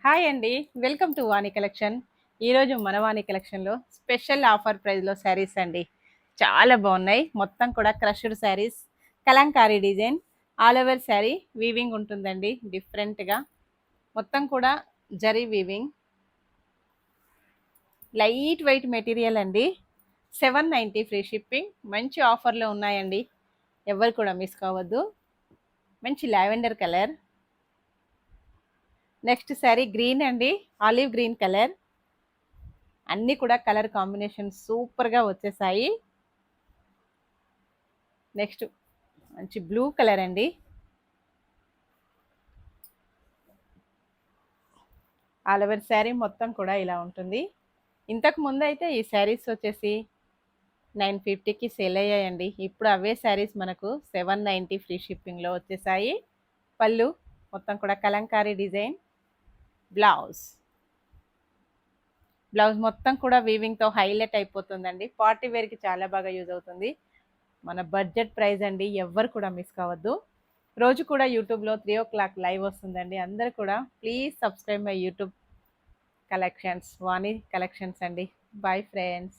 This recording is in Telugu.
హాయ్ అండి. Welcome to Vani collection. ఈరోజు మన వాణి కలెక్షన్‌లో స్పెషల్ ఆఫర్ ప్రైస్‌లో శారీస్ అండి. చాలా బాగున్నాయి. మొత్తం కూడా crushed saris, Kalamkari design, all over sari weaving ఉంటుందండి డిఫరెంట్‌గా. మొత్తం కూడా zari weaving, light weight material అండి. 790 ఫ్రీ షిప్పింగ్. మంచి ఆఫర్‌లో ఉన్నాయండి. ఎవ్వరు కూడా మిస్ కావద్దు. మంచి lavender colour. Next sari green అండి, ఆలివ్ గ్రీన్ కలర్. అన్నీ కూడా కలర్ కాంబినేషన్ సూపర్గా వచ్చేసాయి. నెక్స్ట్ మంచి బ్లూ కలర్ అండి. ఆల్ ఓవర్ శారీ మొత్తం కూడా ఇలా ఉంటుంది. ఇంతకు ముందు అయితే ఈ శారీస్ వచ్చేసి 950కి సేల్ అయ్యాయండి. ఇప్పుడు అవే శారీస్ మనకు 790 ఫ్రీ షిప్పింగ్లో వచ్చేసాయి. పళ్ళు మొత్తం కూడా కలంకారీ డిజైన్. బ్లౌజ్ బ్లౌజ్ మొత్తం కూడా వీవింగ్తో హైలైట్ అయిపోతుందండి. పార్టీ వేర్కి చాలా బాగా యూజ్ అవుతుంది. మన బడ్జెట్ ప్రైస్ అండి, ఎవ్వరు కూడా మిస్ కావద్దు. రోజు కూడా యూట్యూబ్లో 3 o'clock లైవ్ వస్తుందండి. అందరూ కూడా please subscribe my YouTube collections, Vani collections అండి. Bye friends.